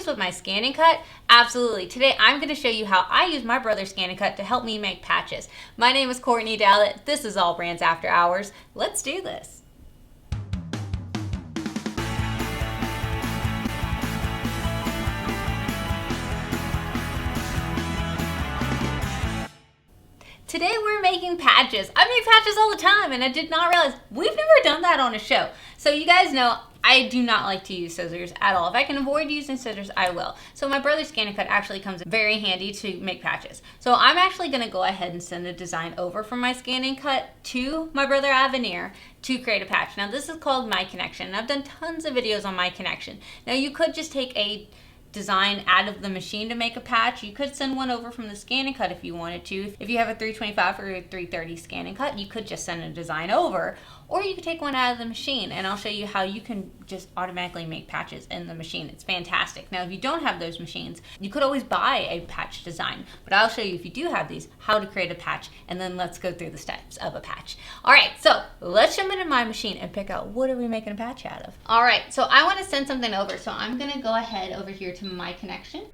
this with my ScanNCut? Absolutely. Today I'm going to show you how I use my Brother ScanNCut to help me make patches. My name is Courtney Douthat. This is AllBrands After Hours. Let's do this. Today we're making patches. I make patches all the time and I did not realize we've never done that on a show. So you guys know I do not like to use scissors at all. If I can avoid using scissors, I will. So my Brother ScanNCut actually comes very handy to make patches. So I'm actually gonna go ahead and send a design over from my ScanNCut to my Brother Aveneer to create a patch. Now this is called My Connection. And I've done tons of videos on My Connection. Now you could just take a design out of the machine to make a patch. You could send one over from the ScanNCut if you wanted to. If you have a 325 or a 330 ScanNCut, you could just send a design over, or you could take one out of the machine, and I'll show you how you can just automatically make patches in the machine. It's fantastic. Now, if you don't have those machines, you could always buy a patch design, but I'll show you, if you do have these, how to create a patch, and then let's go through the steps of a patch. All right, so let's jump into my machine and pick out what are we making a patch out of. All right, so I want to send something over, so I'm gonna go ahead over here to My Connection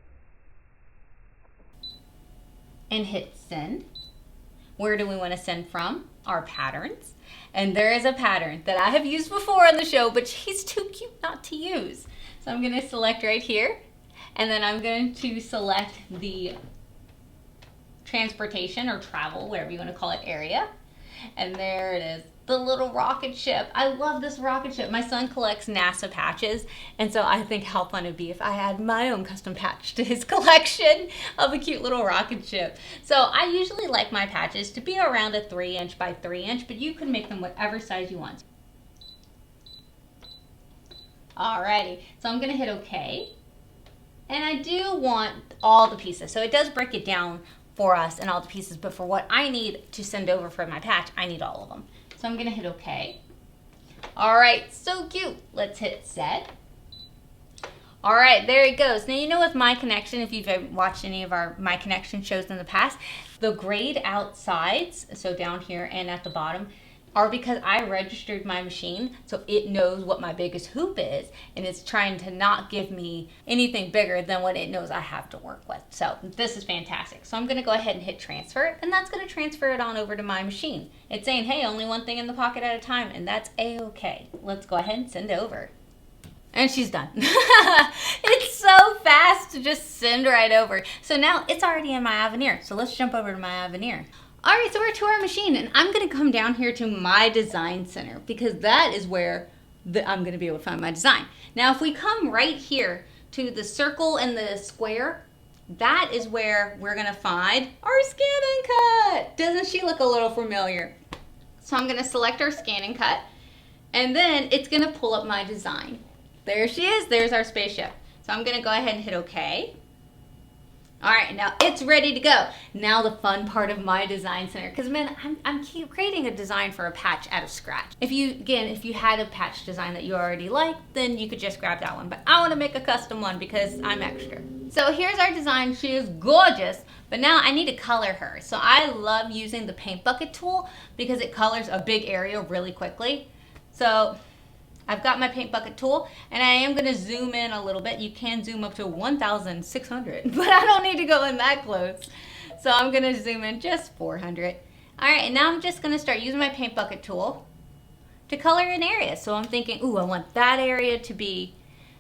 and hit send. Where do we want to send from? Our patterns. And there is a pattern that I have used before on the show, but she's too cute not to use. So I'm going to select right here, and then I'm going to select the transportation or travel, whatever you want to call it, area. And there it is, the little rocket ship. I love this rocket ship. My son collects NASA patches, and so I think how fun it would be if I had my own custom patch to his collection of a cute little rocket ship. So I usually like my patches to be around a 3" by 3", but you can make them whatever size you want. Alrighty, so I'm gonna hit OK. And I do want all the pieces, so it does break it down for us and all the pieces, but for what I need to send over for my patch, I need all of them. So I'm gonna hit OK. All right, so cute. Let's hit set. All right, there it goes. Now you know with My Connection, if you've watched any of our My Connection shows in the past, the grayed out sides, so down here and at the bottom, are because I registered my machine, so it knows what my biggest hoop is, and it's trying to not give me anything bigger than what it knows I have to work with. So this is fantastic. So I'm gonna go ahead and hit transfer, and that's gonna transfer it on over to my machine. It's saying, hey, only one thing in the pocket at a time, and that's a-okay. Let's go ahead and send it over. And she's done. It's so fast to just send right over. So now it's already in my Aveneer. So let's jump over to my Aveneer. All right, so we're to our machine, and I'm gonna come down here to my design center because that is where I'm gonna be able to find my design. Now, if we come right here to the circle and the square, that is where we're gonna find our ScanNCut. Doesn't she look a little familiar? So I'm gonna select our ScanNCut, and then it's gonna pull up my design. There she is, there's our spaceship. So I'm gonna go ahead and hit OK. All right, now it's ready to go. Now the fun part of my design center, because man, I'm creating a design for a patch out of scratch. If you had a patch design that you already liked, then you could just grab that one. But I want to make a custom one because I'm extra. So here's our design. She is gorgeous, but now I need to color her. So I love using the paint bucket tool because it colors a big area really quickly. So I've got my paint bucket tool, and I am going to zoom in a little bit. You can zoom up to 1,600, but I don't need to go in that close. So I'm going to zoom in just 400. All right, and now I'm just going to start using my paint bucket tool to color an area. So I'm thinking, ooh, I want that area to be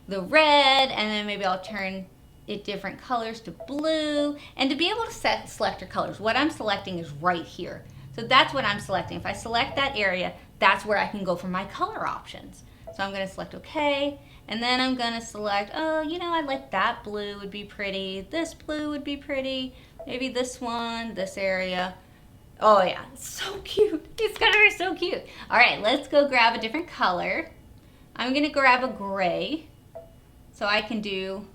the red, and then maybe I'll turn it different colors to blue. And to be able to select your colors, what I'm selecting is right here. So that's what I'm selecting. If I select that area, that's where I can go for my color options. So I'm going to select OK, and then I'm going to select, oh, you know, I like that blue would be pretty, this blue would be pretty, maybe this one, this area. Oh yeah, so cute. These colors are so cute. All right, let's go grab a different color. I'm going to grab a gray, so I can zoom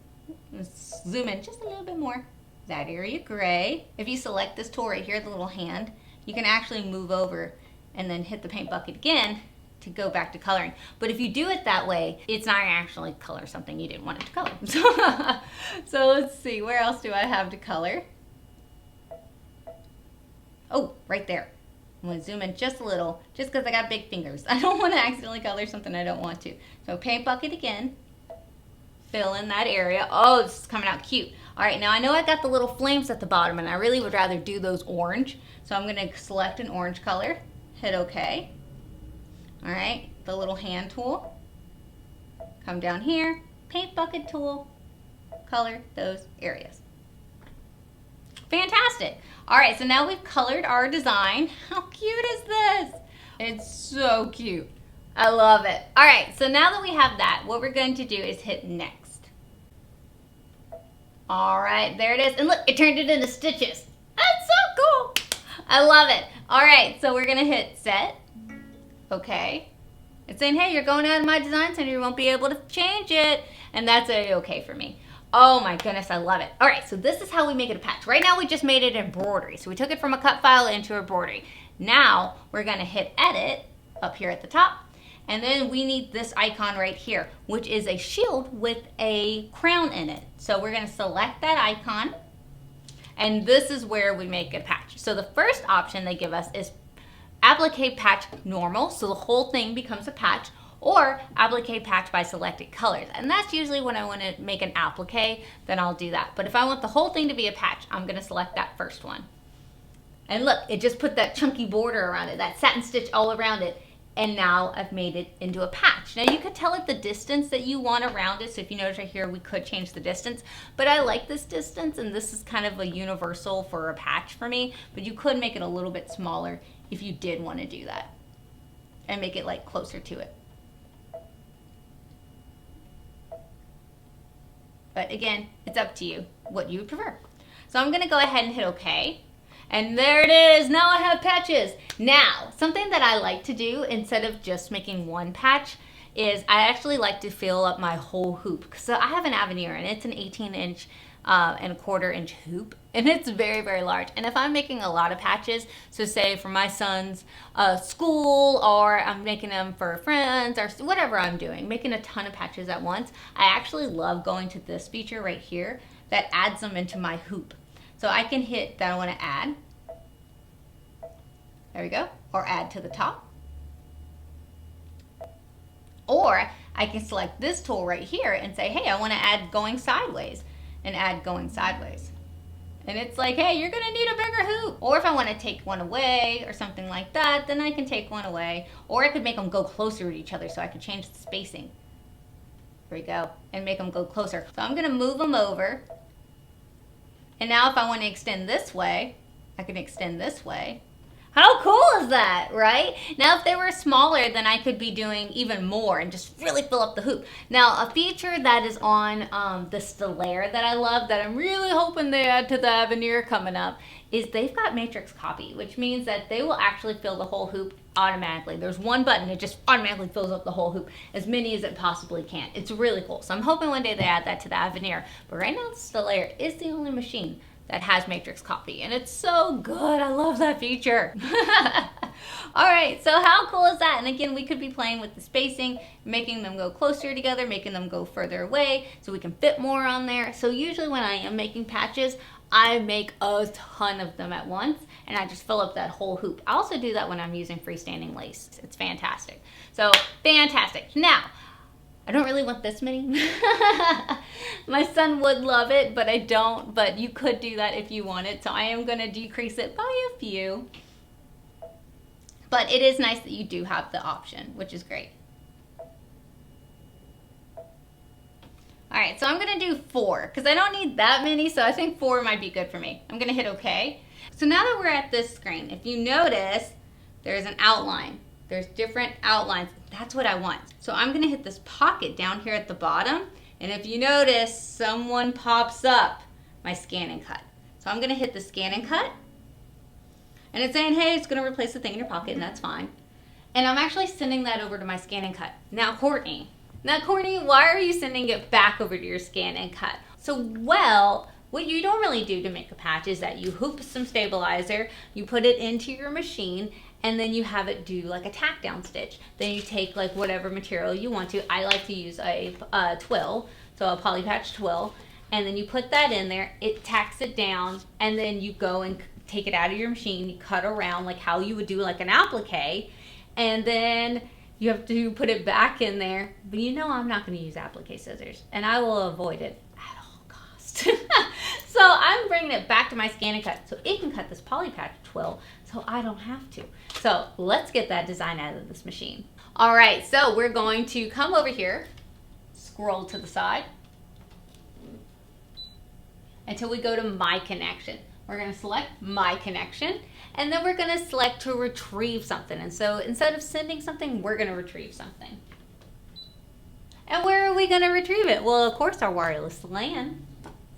in just a little bit more. That area gray. If you select this tool right here, the little hand, you can actually move over and then hit the paint bucket again to go back to coloring. But if you do it that way, it's not actually color something you didn't want it to color. So let's see, where else do I have to color? Oh, right there. I'm gonna zoom in just a little, just because I got big fingers. I don't want to accidentally color something I don't want to. So paint bucket again, fill in that area. Oh, this is coming out cute. All right, now I know I got the little flames at the bottom, and I really would rather do those orange. So I'm gonna select an orange color, hit OK. All right, the little hand tool. Come down here, paint bucket tool, color those areas. Fantastic. All right, so now we've colored our design. How cute is this? It's so cute. I love it. All right, so now that we have that, what we're going to do is hit next. All right, there it is. And look, it turned it into stitches. That's so cool. I love it. All right, so we're gonna hit set. Okay. It's saying, hey, you're going out of my design center. You won't be able to change it. And that's okay for me. Oh my goodness, I love it. All right, so this is how we make it a patch. Right now we just made it embroidery. So we took it from a cut file into embroidery. Now we're gonna hit edit up here at the top. And then we need this icon right here, which is a shield with a crown in it. So we're gonna select that icon. And this is where we make a patch. So the first option they give us is applique patch normal. So the whole thing becomes a patch. Or applique patch by selected colors. And that's usually when I want to make an applique, then I'll do that. But if I want the whole thing to be a patch, I'm going to select that first one. And look, it just put that chunky border around it, that satin stitch all around it. And now I've made it into a patch. Now you could tell it the distance that you want around it. So if you notice right here, we could change the distance. But I like this distance, and this is kind of a universal for a patch for me. But you could make it a little bit smaller if you did want to do that. And make it like closer to it. But again, it's up to you what you would prefer. So I'm gonna go ahead and hit OK. And there it is, now I have patches. Now, something that I like to do instead of just making one patch is I actually like to fill up my whole hoop. So I have an Aveneer, and it's an 18-inch and a 1/4-inch hoop, and it's very, very large. And if I'm making a lot of patches, so say for my son's school, or I'm making them for friends, or whatever I'm doing, making a ton of patches at once, I actually love going to this feature right here that adds them into my hoop. So I can hit that I want to add. There we go. Or add to the top. Or I can select this tool right here and say, hey, I want to add going sideways, and add going sideways. And it's like, hey, you're gonna need a bigger hoop. Or if I want to take one away or something like that, then I can take one away. Or I could make them go closer to each other, so I could change the spacing. There we go. And make them go closer. So I'm gonna move them over. And now if I want to extend this way, I can extend this way. How cool is that, right? Now, if they were smaller, then I could be doing even more and just really fill up the hoop. Now, a feature that is on the Stellaire that I love, that I'm really hoping they add to the Aveneer coming up, is they've got matrix copy, which means that they will actually fill the whole hoop automatically. There's one button, it just automatically fills up the whole hoop, as many as it possibly can. It's really cool. So I'm hoping one day they add that to the Aveneer. But right now, the Stellaire is the only machine that has matrix copy, and it's so good. I love that feature. All right, so how cool is that? And again, we could be playing with the spacing, making them go closer together, making them go further away so we can fit more on there. So usually when I am making patches, I make a ton of them at once, and I just fill up that whole hoop. I also do that when I'm using freestanding lace. It's fantastic. So fantastic. Now, I don't really want this many. My son would love it, but I don't. But you could do that if you wanted. So I am going to decrease it by a few. But it is nice that you do have the option, which is great. All right, so I'm going to do 4 because I don't need that many. So I think 4 might be good for me. I'm going to hit OK. So now that we're at this screen, if you notice, there's an outline. There's different outlines. That's what I want. So I'm gonna hit this pocket down here at the bottom. And if you notice, someone pops up my scan and cut. So I'm gonna hit the scan and cut. And it's saying, hey, it's gonna replace the thing in your pocket, and that's fine. And I'm actually sending that over to my scan and cut. Now, Courtney, why are you sending it back over to your scan and cut? So, well, what you normally do to make a patch is that you hoop some stabilizer, you put it into your machine, and then you have it do like a tack down stitch. Then you take like whatever material you want to. I like to use a twill, so a poly patch twill, and then you put that in there, it tacks it down, and then you go and take it out of your machine, you cut around like how you would do like an applique, and then you have to put it back in there. But you know I'm not going to use applique scissors, and I will avoid it at all costs. So I'm bringing it back to my ScanNCut so it can cut this poly patch twill so I don't have to. So let's get that design out of this machine. All right, so we're going to come over here, scroll to the side until we go to My Connection. We're going to select My Connection, and then we're going to select to retrieve something. And so instead of sending something, we're going to retrieve something. And where are we going to retrieve it? Well, of course, our wireless LAN.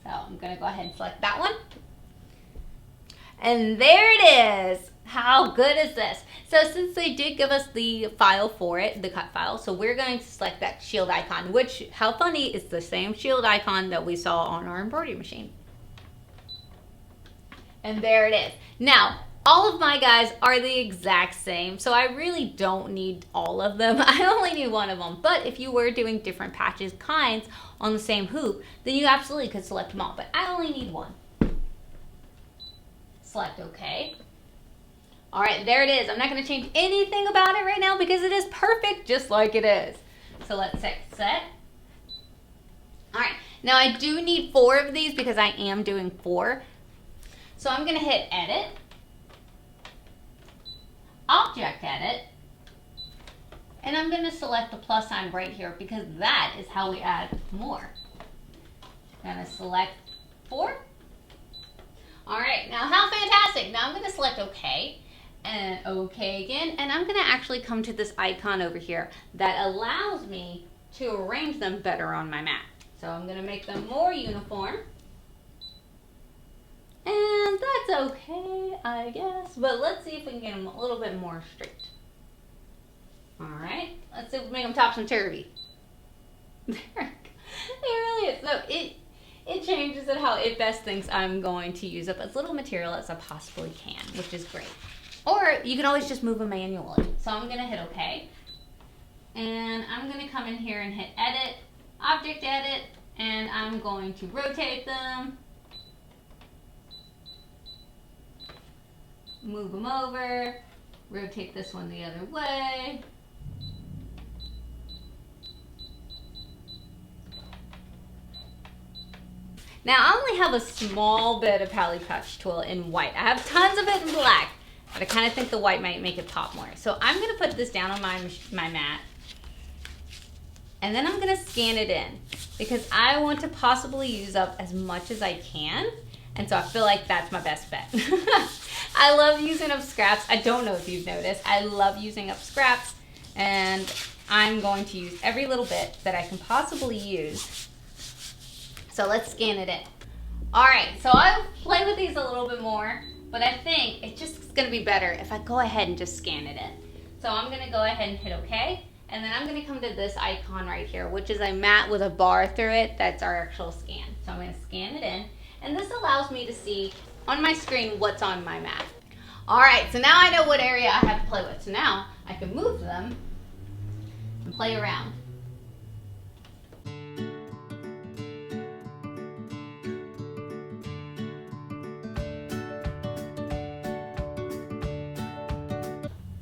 So I'm going to go ahead and select that one. And there it is. How good is this? So since they did give us the file for it, the cut file, so we're going to select that shield icon, which, how funny, is the same shield icon that we saw on our embroidery machine. And there it is. Now, all of my guys are the exact same, so I really don't need all of them. I only need one of them. But if you were doing different patches, kinds on the same hoop, then you absolutely could select them all. But I only need one. Select OK. All right, there it is. I'm not going to change anything about it right now because it is perfect just like it is. So let's hit set. All right, now I do need 4 of these because I am doing 4. So I'm going to hit Edit, Object Edit, and I'm going to select the plus sign right here because that is how we add more. I'm going to select 4. All right, now how fantastic. Now I'm going to select OK and OK again, and I'm going to actually come to this icon over here that allows me to arrange them better on my mat. So I'm going to make them more uniform. And that's okay, I guess. But let's see if we can get them a little bit more straight. All right, let's see if we can make them topsy-turvy. There it really is. So it changes it how it best thinks I'm going to use up as little material as I possibly can, which is great. Or you can always just move them manually. So I'm going to hit OK. And I'm going to come in here and hit Edit, Object Edit, and I'm going to rotate them. Move them over, rotate this one the other way. Now I only have a small bit of poly patch twill in white. I have tons of it in black, but I kind of think the white might make it pop more. So I'm going to put this down on my mat, and then I'm going to scan it in because I want to possibly use up as much as I can, and so I feel like that's my best bet. I love using up scraps. I don't know if you've noticed. I love using up scraps, and I'm going to use every little bit that I can possibly use. So let's scan it in. All right, so I'll play with these a little bit more, but I think it's just gonna be better if I go ahead and just scan it in. So I'm gonna go ahead and hit OK, and then I'm gonna come to this icon right here, which is a mat with a bar through it. That's our actual scan. So I'm gonna scan it in, and this allows me to see on my screen what's on my mat. All right, so now I know what area I have to play with. So now I can move them and play around.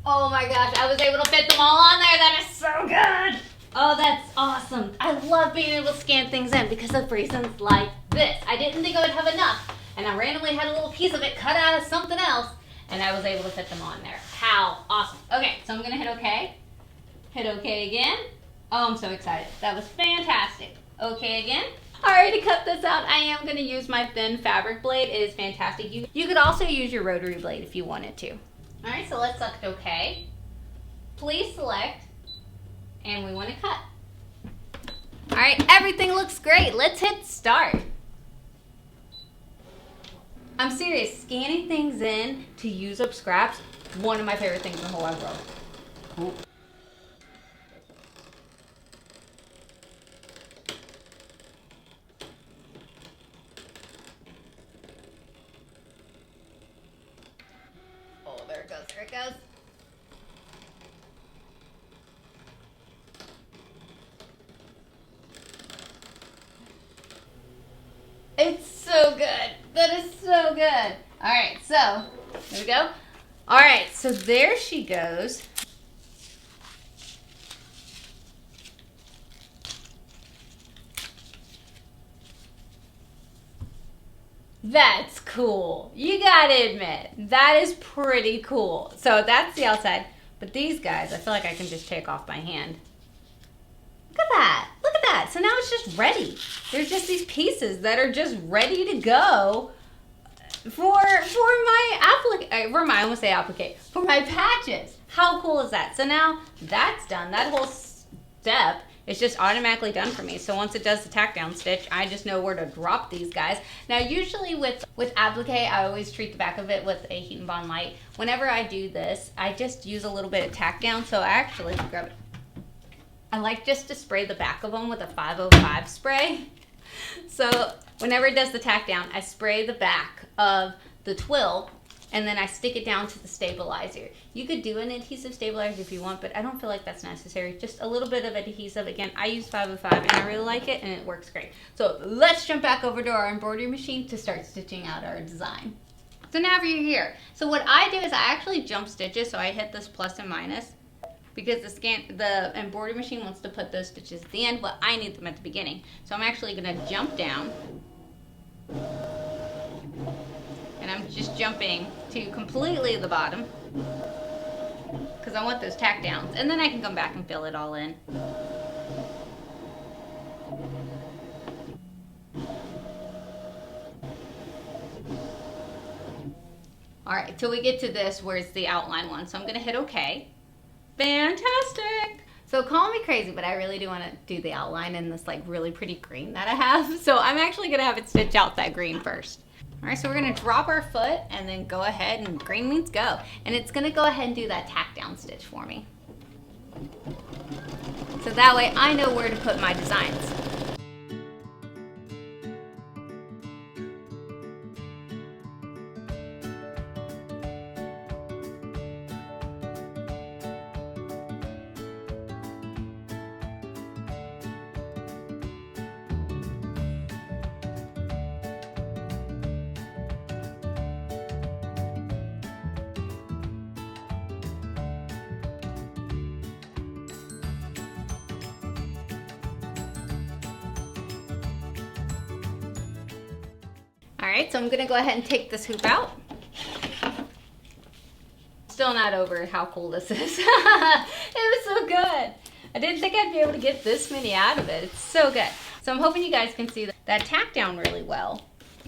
Oh my gosh, I was able to fit them all on there. That is so good. Oh, that's awesome. I love being able to scan things in because of reasons like this. I didn't think I would have enough, and I randomly had a little piece of it cut out of something else, and I was able to fit them on there. How awesome. Okay, so I'm gonna hit OK. Hit OK again. Oh, I'm so excited. That was fantastic. OK again. All right, to cut this out, I am gonna use my thin fabric blade. It is fantastic. You could also use your rotary blade if you wanted to. All right, so let's select OK. Please select, and we want to cut. All right, everything looks great. Let's hit start. I'm serious, scanning things in to use up scraps, one of my favorite things in the whole wide world. Cool. Oh, there it goes, there it goes. It's so good. That is so good. All right, so here we go. All right, so there she goes. That's cool. You gotta admit, that is pretty cool. So that's the outside. But these guys, I feel like I can just take off by hand. Look at that. Look at that. So now it's just ready. There's just these pieces that are just ready to go for my patches. How cool is that? So now that's done. That whole step is just automatically done for me. So once it does the tack down stitch, I just know where to drop these guys. Now usually with applique, I always treat the back of it with a Heat and Bond light. Whenever I do this, I just use a little bit of tack down. So I actually grab it. I like just to spray the back of them with a 505 spray. So whenever it does the tack down, I spray the back of the twill and then I stick it down to the stabilizer. You could do an adhesive stabilizer if you want, but I don't feel like that's necessary. Just a little bit of adhesive. Again, I use 505 and I really like it and it works great. So let's jump back over to our embroidery machine to start stitching out our design. So now you're here. So what I do is I actually jump stitches. So I hit this plus and minus because the embroidery machine wants to put those stitches at the end, but I need them at the beginning. So I'm actually gonna jump down. And I'm just jumping to completely the bottom because I want those tack downs. And then I can come back and fill it all in. All right, till we get to this where it's the outline one. So I'm gonna hit okay. Fantastic. So call me crazy, but I really do want to do the outline in this like really pretty green that I have. So I'm actually gonna have it stitch out that green first. All right, so we're gonna drop our foot and then go ahead and green means go. And it's gonna go ahead and do that tack down stitch for me. So that way I know where to put my designs. All right, so I'm gonna go ahead and take this hoop out. Still not over how cool this is. It was so good. I didn't think I'd be able to get this many out of it. It's so good. So I'm hoping you guys can see that tack down really well.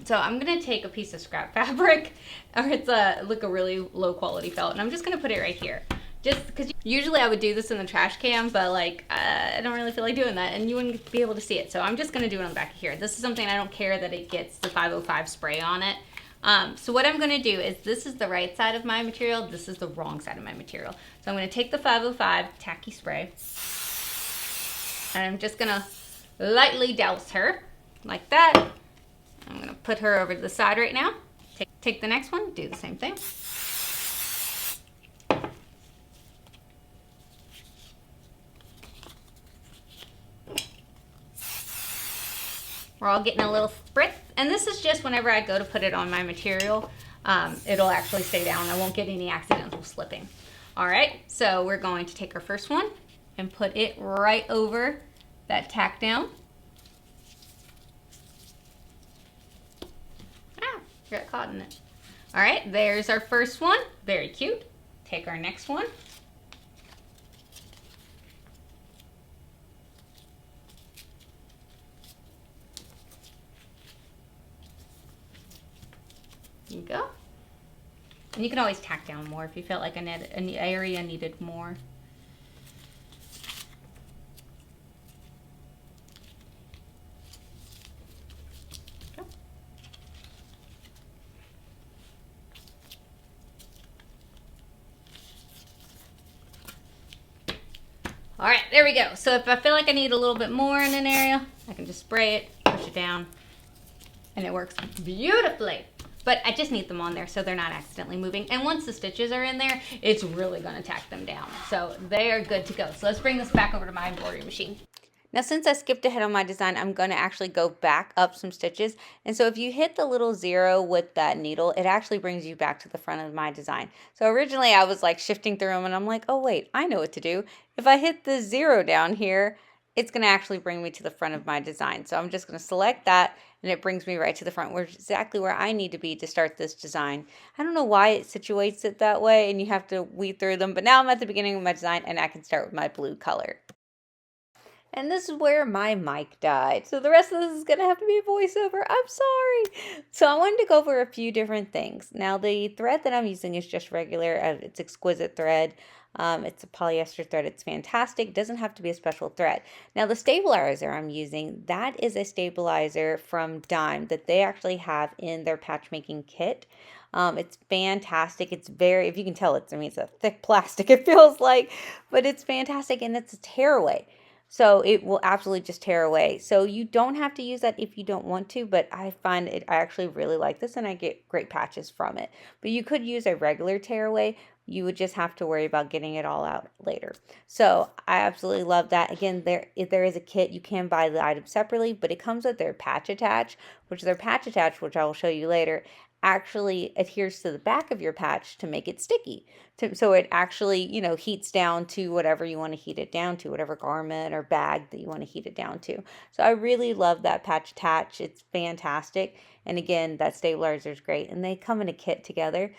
So I'm gonna take a piece of scrap fabric, or it's a really low quality felt, and I'm just gonna put it right here. Just because usually I would do this in the trash can, but like I don't really feel like doing that and you wouldn't be able to see it. So I'm just gonna do it on the back of here. This is something I don't care that it gets the 505 spray on it. So what I'm gonna do is this is the right side of my material, this is the wrong side of my material. So I'm gonna take the 505 tacky spray and I'm just gonna lightly douse her like that. I'm gonna put her over to the side right now. Take the next one, do the same thing. We're all getting a little spritz, and this is just whenever I go to put it on my material, it'll actually stay down. I won't get any accidental slipping. All right, so we're going to take our first one and put it right over that tack down. Ah, got caught in it. All right, there's our first one. Very cute. Take our next one. There you go. And you can always tack down more if you felt like an area needed more. All right, there we go. So if I feel like I need a little bit more in an area, I can just spray it, push it down, and it works beautifully. But I just need them on there so they're not accidentally moving. And once the stitches are in there, it's really gonna tack them down. So they are good to go. So let's bring this back over to my embroidery machine. Now since I skipped ahead on my design, I'm gonna actually go back up some stitches. And so if you hit the little 0 with that needle, it actually brings you back to the front of my design. So originally I was like shifting through them and I'm like, oh wait, I know what to do. If I hit the 0 down here, it's going to actually bring me to the front of my design. So I'm just going to select that, and it brings me right to the front, which is exactly where I need to be to start this design. I don't know why it situates it that way, and you have to weed through them, but now I'm at the beginning of my design, and I can start with my blue color. And this is where my mic died. So the rest of this is going to have to be a voiceover. I'm sorry. So I wanted to go over a few different things. Now the thread that I'm using is just regular. It's exquisite thread. It's a polyester thread. It's fantastic. It doesn't have to be a special thread. Now the stabilizer I'm using, that is a stabilizer from Dime that they actually have in their patch making kit. It's fantastic. It's very, if you can tell, it's a thick plastic, it feels like, but it's fantastic, and it's a tearaway. So it will absolutely just tear away. So you don't have to use that if you don't want to, but I find it, I actually really like this, and I get great patches from it. But you could use a regular tearaway. You would just have to worry about getting it all out later. So I absolutely love that. Again, if there is a kit, you can buy the item separately, but it comes with their patch attach, which I will show you later, actually adheres to the back of your patch to make it sticky. So it actually, heats down to whatever you want to heat it down to, whatever garment or bag that you want to heat it down to. So I really love that patch attach. It's fantastic. And again, that stabilizer is great. And they come in a kit together.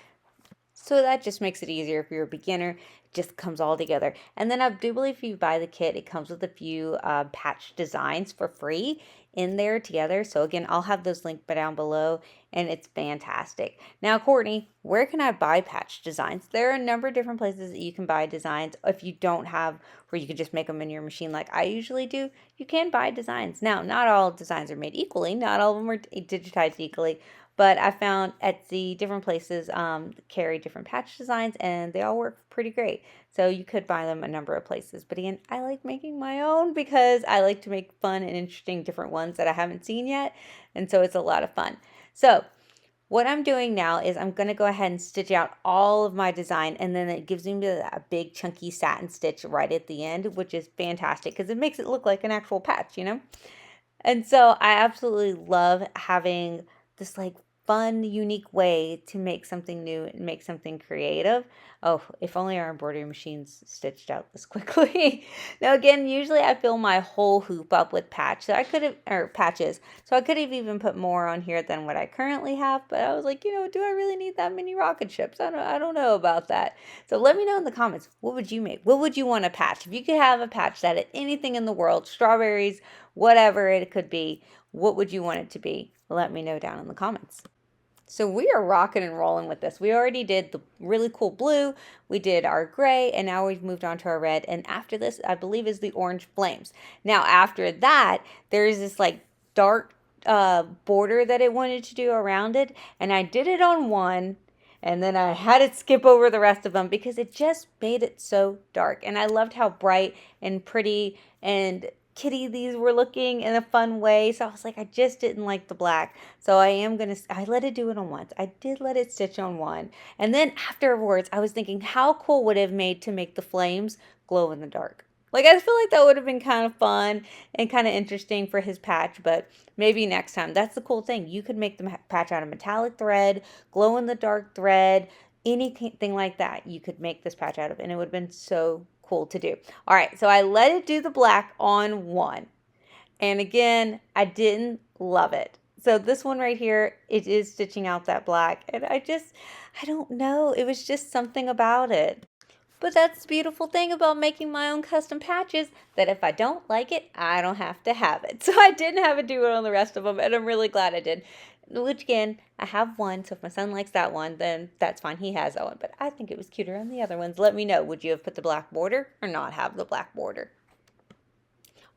So that just makes it easier if you're a beginner. It just comes all together. And then I do believe if you buy the kit, it comes with a few patch designs for free in there together. So again, I'll have those linked down below, and it's fantastic. Now, Courtney, where can I buy patch designs? There are a number of different places that you can buy designs. If you don't have where you can just make them in your machine like I usually do, you can buy designs. Now, not all designs are made equally. Not all of them are digitized equally. But I found Etsy, different places carry different patch designs, and they all work pretty great. So you could buy them a number of places. But again, I like making my own because I like to make fun and interesting different ones that I haven't seen yet. And so it's a lot of fun. So what I'm doing now is I'm going to go ahead and stitch out all of my design, and then it gives me a big chunky satin stitch right at the end, which is fantastic because it makes it look like an actual patch, And so I absolutely love having this fun, unique way to make something new and make something creative. Oh, if only our embroidery machines stitched out this quickly. Now again, usually I fill my whole hoop up with patches. So I could have even put more on here than what I currently have, but I was like, do I really need that many rocket ships? I don't know about that. So let me know in the comments, what would you make? What would you want to patch? If you could have a patch that had anything in the world, strawberries, whatever it could be, what would you want it to be? Let me know down in the comments. So we are rocking and rolling with this. We already did the really cool blue, we did our gray, and now we've moved on to our red. And after this, I believe, is the orange flames. Now after that, there's this dark border that I wanted to do around it. And I did it on one, and then I had it skip over the rest of them because it just made it so dark. And I loved how bright and pretty and kitty these were looking in a fun way. So I was like, I just didn't like the black. So I let it do it on once. I did let it stitch on one. And then afterwards, I was thinking, how cool would it have made to make the flames glow in the dark? I feel like that would have been kind of fun and kind of interesting for his patch, but maybe next time. That's the cool thing. You could make the patch out of metallic thread, glow in the dark thread, anything like that. You could make this patch out of, and it would have been so cool to do. All right, so I let it do the black on one. And again, I didn't love it. So this one right here, it is stitching out that black. And I don't know. It was just something about it. But that's the beautiful thing about making my own custom patches, that if I don't like it, I don't have to have it. So I didn't have to do it on the rest of them, and I'm really glad I did. Which again, I have one, so if my son likes that one, then that's fine. He has that one, but I think it was cuter on the other ones. Let me know, would you have put the black border or not have the black border?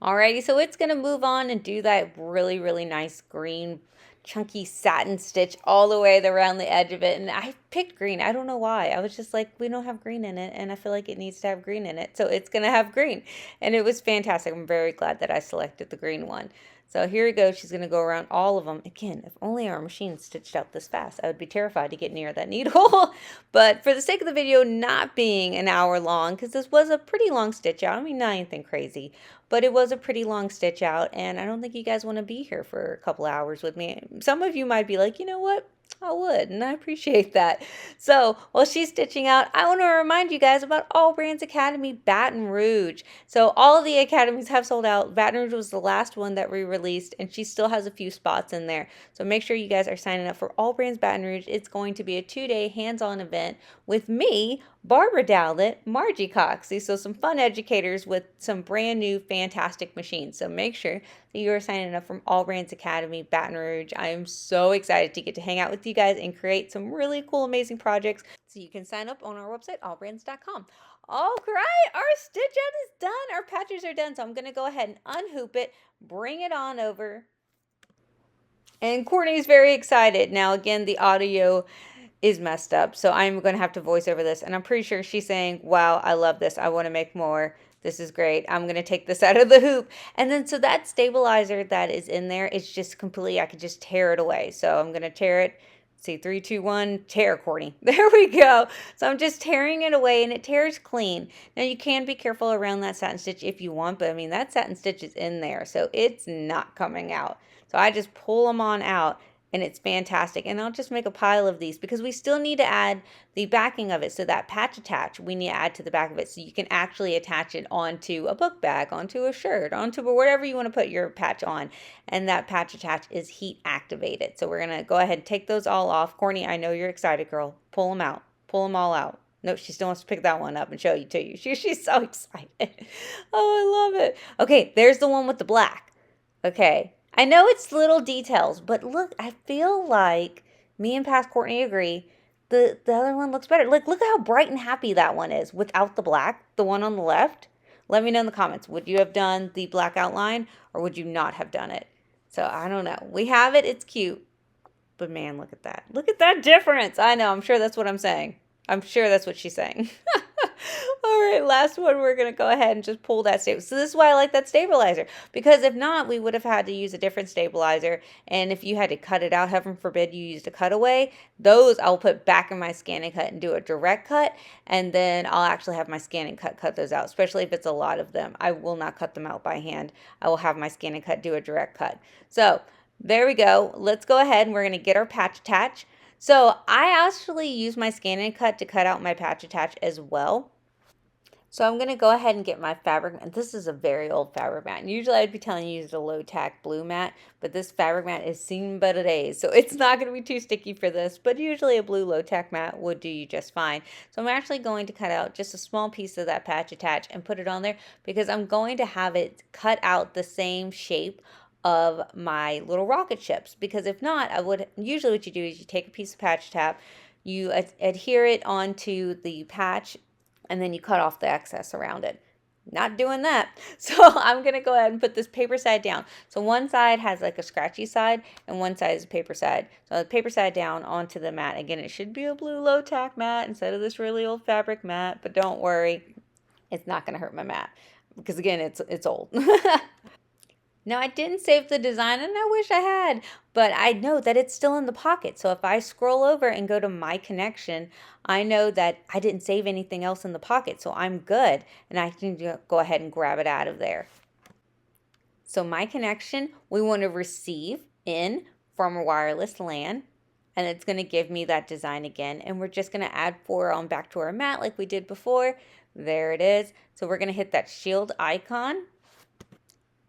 Alrighty, so it's going to move on and do that really, really nice green chunky satin stitch all the way around the edge of it. And I picked green. I don't know why. I was just like, we don't have green in it, and I feel like it needs to have green in it. So it's going to have green. And it was fantastic. I'm very glad that I selected the green one. So here we go. She's going to go around all of them. Again, if only our machine stitched out this fast, I would be terrified to get near that needle. But for the sake of the video not being an hour long, because this was a pretty long stitch out, I mean, not anything crazy, but it was a pretty long stitch out, and I don't think you guys want to be here for a couple hours with me. Some of you might be like, you know what? I would, and I appreciate that. So while she's stitching out, I want to remind you guys about AllBrands Academy Baton Rouge. So all of the academies have sold out. Baton Rouge was the last one that we released, and she still has a few spots in there. So make sure you guys are signing up for AllBrands Baton Rouge. It's going to be a 2-day hands-on event with me, Barbara Douthat, Margie Coxey, so some fun educators with some brand new fantastic machines. So make sure that you are signing up from AllBrands Academy Baton Rouge. I am so excited to get to hang out with you guys and create some really cool, amazing projects. So you can sign up on our website, allbrands.com. All right, our stitch out is done. Our patches are done. So I'm going to go ahead and unhoop it, bring it on over. And Courtney's very excited. Now, again, the audio is messed up, so I'm going to have to voice over this, and I'm pretty sure she's saying, wow, I love this, I want to make more, this is great, I'm going to take this out of the hoop. And then so that stabilizer that is in there, it's just completely, I could just tear it away. So I'm going to tear it. See, 3, 2, 1, tear, Courtney. There we go. So I'm just tearing it away, and it tears clean. Now you can be careful around that satin stitch if you want, but I mean, that satin stitch is in there, so it's not coming out. So I just pull them on out, and it's fantastic. And I'll just make a pile of these because we still need to add the backing of it. So that patch attach, we need to add to the back of it so you can actually attach it onto a book bag, onto a shirt, onto whatever you want to put your patch on. And that patch attach is heat activated. So we're going to go ahead and take those all off. Courtney, I know you're excited, girl. Pull them out. Pull them all out. Nope, she still wants to pick that one up and show you to you. She's so excited. Oh, I love it. Okay, there's the one with the black. Okay. I know it's little details, but look, I feel like me and Past Courtney agree. The other one looks better. Look how bright and happy that one is without the black, the one on the left. Let me know in the comments. Would you have done the black outline or would you not have done it? So I don't know. We have it. It's cute. But man, look at that. Look at that difference. I know. I'm sure that's what I'm saying. I'm sure that's what she's saying. All right, last one, we're going to go ahead and just pull that stabilizer. So this is why I like that stabilizer, because if not, we would have had to use a different stabilizer. And if you had to cut it out, heaven forbid you used a cutaway, those I'll put back in my ScanNCut and do a direct cut. And then I'll actually have my ScanNCut cut those out, especially if it's a lot of them. I will not cut them out by hand. I will have my ScanNCut do a direct cut. So there we go. Let's go ahead and we're going to get our patch attach. So I actually use my ScanNCut to cut out my patch attach as well. So I'm going to go ahead and get my fabric mat. This is a very old fabric mat. And usually I'd be telling you to use a low tack blue mat, but this fabric mat is seen better days. So it's not going to be too sticky for this, but usually a blue low tack mat would do you just fine. So I'm actually going to cut out just a small piece of that patch attach and put it on there because I'm going to have it cut out the same shape of my little rocket ships, because if not, I would usually what you do is you take a piece of patch tap, you adhere it onto the patch, and then you cut off the excess around it. Not doing that. So I'm going to go ahead and put this paper side down. So one side has like a scratchy side and one side is a paper side. So the paper side down onto the mat. Again, it should be a blue low tack mat instead of this really old fabric mat, but don't worry, it's not going to hurt my mat because again, it's old. Now, I didn't save the design, and I wish I had, but I know that it's still in the pocket. So if I scroll over and go to My Connection, I know that I didn't save anything else in the pocket, so I'm good, and I can go ahead and grab it out of there. So My Connection, we want to receive in from a wireless LAN, and it's going to give me that design again, and we're just going to add 4 on back to our mat like we did before. There it is. So we're going to hit that shield icon.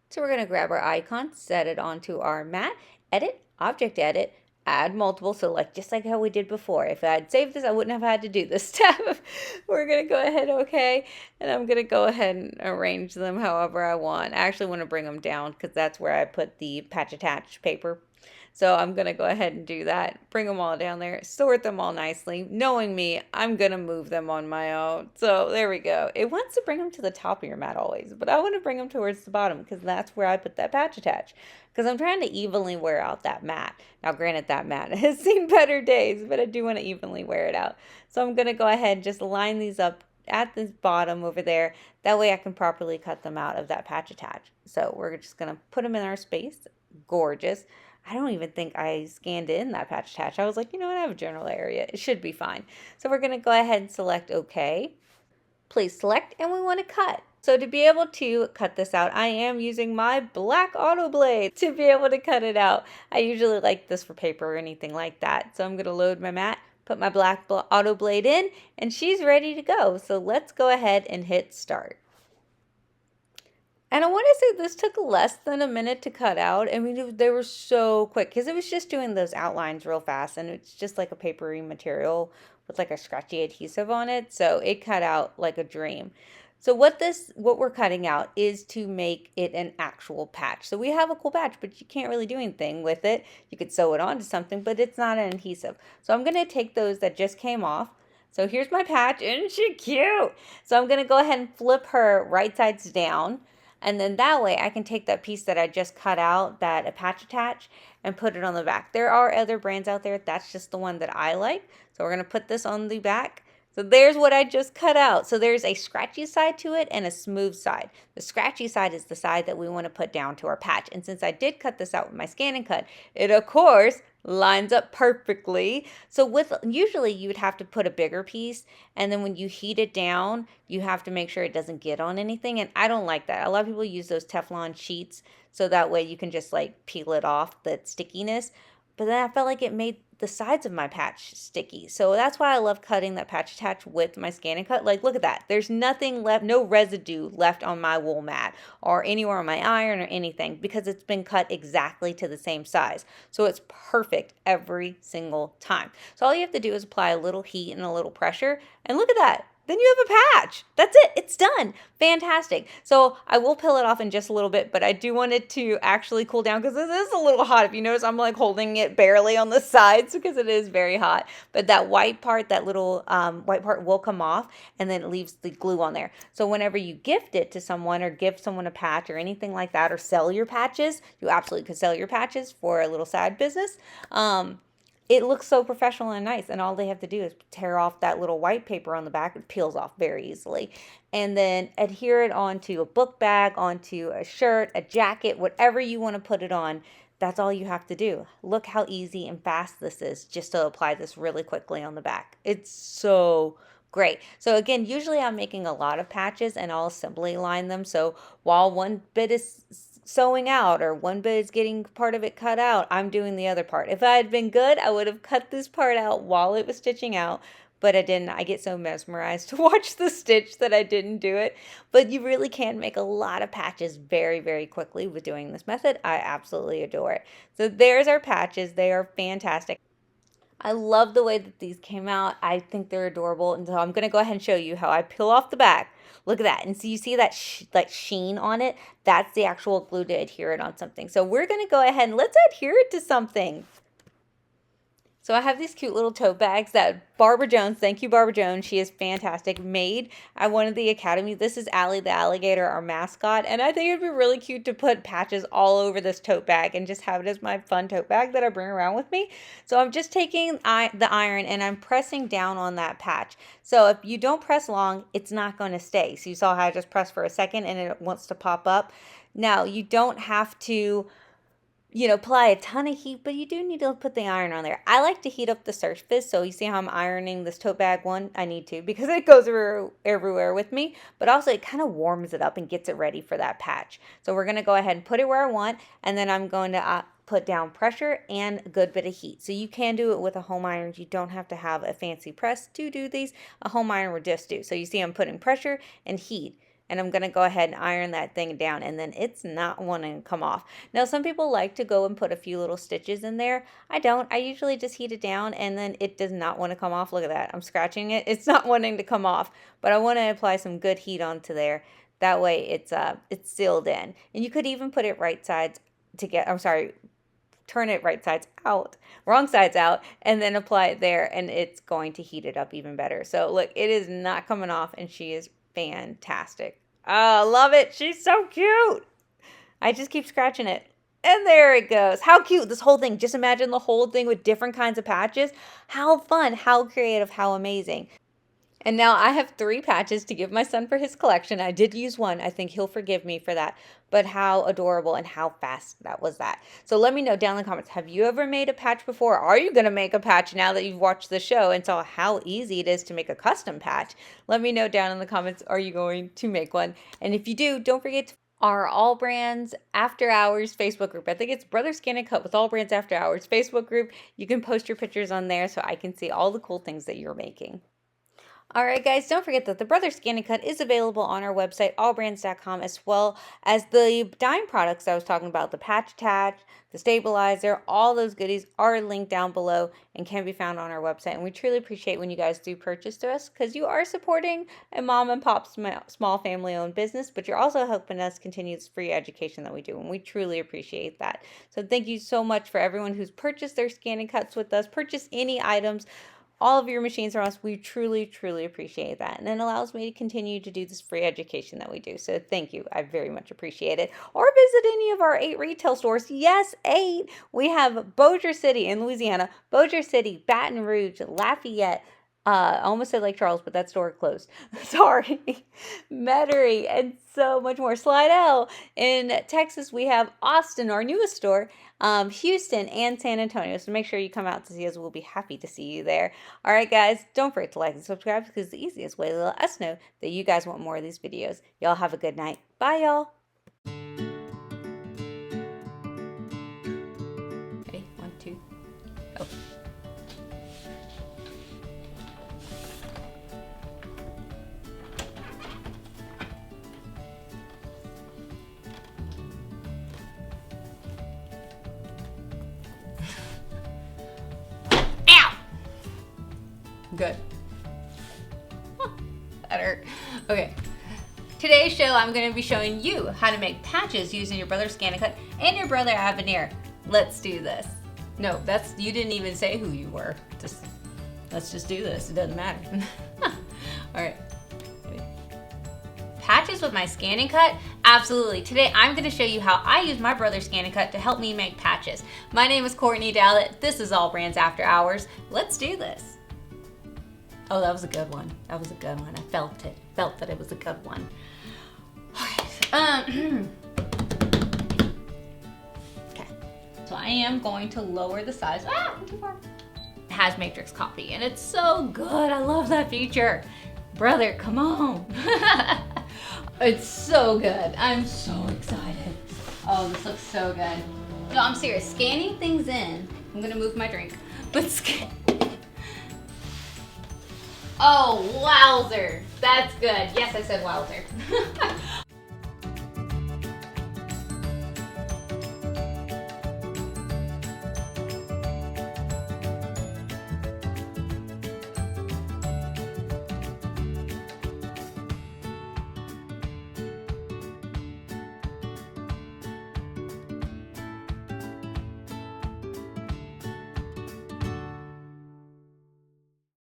So we're going to grab our icon, set it onto our mat, edit, object edit, add multiple. So just like how we did before. If I had saved this, I wouldn't have had to do this step. We're going to go ahead, okay, and I'm going to go ahead and arrange them however I want. I actually want to bring them down because that's where I put the patch attach paper. So I'm going to go ahead and do that, bring them all down there, sort them all nicely. Knowing me, I'm going to move them on my own. So there we go. It wants to bring them to the top of your mat always, but I want to bring them towards the bottom because that's where I put that patch attach. Because I'm trying to evenly wear out that mat. Now granted, that mat has seen better days, but I do want to evenly wear it out. So I'm going to go ahead and just line these up at the bottom over there. That way I can properly cut them out of that patch attach. So we're just going to put them in our space. Gorgeous. I don't even think I scanned in that patch attach. I was like, you know what, I have a general area. It should be fine. So we're going to go ahead and select OK. Please select, and we want to cut. So to be able to cut this out, I am using my black auto blade to be able to cut it out. I usually like this for paper or anything like that. So I'm going to load my mat, put my black auto blade in, and she's ready to go. So let's go ahead and hit start. And I want to say this took less than a minute to cut out. I mean, they were so quick because it was just doing those outlines real fast, and it's just like a papery material with like a scratchy adhesive on it. So it cut out like a dream. So what we're cutting out is to make it an actual patch. So we have a cool patch, but you can't really do anything with it. You could sew it onto something, but it's not an adhesive. So I'm going to take those that just came off. So here's my patch. Isn't she cute? So I'm going to go ahead and flip her right sides down. And then that way I can take that piece that I just cut out, that patch attach, and put it on the back. There are other brands out there. That's just the one that I like. So we're going to put this on the back. So there's what I just cut out. So there's a scratchy side to it and a smooth side. The scratchy side is the side that we want to put down to our patch. And since I did cut this out with my ScanNCut, it of course lines up perfectly. So usually you would have to put a bigger piece, and then when you heat it down, you have to make sure it doesn't get on anything. And I don't like that. A lot of people use those Teflon sheets so that way you can just like peel it off, that stickiness. But then I felt like it made the sides of my patch sticky. So that's why I love cutting that patch attach with my ScanNCut. Like, look at that. There's nothing left, no residue left on my wool mat or anywhere on my iron or anything, because it's been cut exactly to the same size. So it's perfect every single time. So all you have to do is apply a little heat and a little pressure, and look at that. Then you have a patch. That's it. It's done. Fantastic. So I will peel it off in just a little bit, but I do want it to actually cool down because this is a little hot. If you notice, I'm like holding it barely on the sides because it is very hot. But that white part, that little white part will come off, and then it leaves the glue on there. So whenever you gift it to someone or give someone a patch or anything like that, or sell your patches, you absolutely could sell your patches for a little side business. It looks so professional and nice, and all they have to do is tear off that little white paper on the back. It peels off very easily. And then adhere it onto a book bag, onto a shirt, a jacket, whatever you want to put it on. That's all you have to do. Look how easy and fast this is just to apply this really quickly on the back. It's so great. So again, usually I'm making a lot of patches and I'll assembly line them. So while one bit is sewing out or one bit is getting part of it cut out, I'm doing the other part. If I had been good, I would have cut this part out while it was stitching out, but I didn't. I get so mesmerized to watch the stitch that I didn't do it. But you really can make a lot of patches very, very quickly with doing this method. I absolutely adore it. So there's our patches. They are fantastic. I love the way that these came out. I think they're adorable. And so I'm going to go ahead and show you how I peel off the back. Look at that. And so you see that sheen on it? That's the actual glue to adhere it on something. So we're going to go ahead and let's adhere it to something. So I have these cute little tote bags that Barbara Jones, thank you Barbara Jones, she is fantastic, made at one of the academies. This is Allie the alligator, our mascot, and I think it'd be really cute to put patches all over this tote bag and just have it as my fun tote bag that I bring around with me. So I'm just taking the iron and I'm pressing down on that patch. So if you don't press long, it's not going to stay. So you saw how I just pressed for a second and it wants to pop up. Now you don't have to apply a ton of heat, but you do need to put the iron on there. I like to heat up the surface, so you see how I'm ironing this tote bag one? I need to because it goes everywhere with me, but also it kind of warms it up and gets it ready for that patch. So we're going to go ahead and put it where I want, and then I'm going to put down pressure and a good bit of heat. So you can do it with a home iron. You don't have to have a fancy press to do these. A home iron would just do. So you see I'm putting pressure and heat. And I'm going to go ahead and iron that thing down, and then it's not wanting to come off. Now, some people like to go and put a few little stitches in there. I don't. I usually just heat it down, and then it does not want to come off. Look at that. I'm scratching it. It's not wanting to come off, but I want to apply some good heat onto there. That way it's sealed in. And you could even put it turn it right sides out, wrong sides out, and then apply it there, and it's going to heat it up even better. So look, it is not coming off, and she is fantastic. Oh, love it. She's so cute. I just keep scratching it. And there it goes. How cute. This whole thing. Just imagine the whole thing with different kinds of patches. How fun. How creative. How amazing. And now I have 3 patches to give my son for his collection. I did use one. I think he'll forgive me for that. But how adorable and how fast that was that. So let me know down in the comments, have you ever made a patch before? Are you going to make a patch now that you've watched the show and saw how easy it is to make a custom patch? Let me know down in the comments, are you going to make one? And if you do, don't forget to our AllBrands After Hours Facebook group. I think it's Brother ScanNCut with AllBrands After Hours Facebook group. You can post your pictures on there so I can see all the cool things that you're making. All right, guys, don't forget that the Brother ScanNCut is available on our website, allbrands.com, as well as the dime products I was talking about, the patch attach, the stabilizer, all those goodies are linked down below and can be found on our website. And we truly appreciate when you guys do purchase to us because you are supporting a mom and pop small family-owned business, but you're also helping us continue this free education that we do, and we truly appreciate that. So thank you so much for everyone who's purchased their ScanNCuts with us, purchased any items, all of your machines from us. We truly, truly appreciate that. And it allows me to continue to do this free education that we do. So thank you. I very much appreciate it. Or visit any of our 8 retail stores. Yes, 8. We have Bossier City in Louisiana, Bossier City, Baton Rouge, Lafayette, I almost said Lake Charles, but that store closed. Sorry. Metairie, and so much more. Slidell. In Texas, we have Austin, our newest store, Houston, and San Antonio. So make sure you come out to see us. We'll be happy to see you there. All right, guys, don't forget to like and subscribe because it's the easiest way to let us know that you guys want more of these videos. Y'all have a good night. Bye, y'all. Ready? 1, 2, go. Good. That hurt. Okay. Today's show, I'm going to be showing you how to make patches using your Brother ScanNCut and your Brother Aveneer. Let's do this. No, you didn't even say who you were. Let's just do this. It doesn't matter. All right. Patches with my ScanNCut? Absolutely. Today I'm going to show you how I use my Brother ScanNCut to help me make patches. My name is Courtney Douthat. This is AllBrands After Hours. Let's do this. Oh, that was a good one. That was a good one. I felt it. Felt that it was a good one. Okay. Okay. So I am going to lower the size. Ah, too far. It has matrix copy, and it's so good. I love that feature. Brother, come on. It's so good. I'm so excited. Oh, this looks so good. No, I'm serious. Scanning things in. I'm gonna move my drink, but oh, wowzer. That's good. Yes, I said wowzer.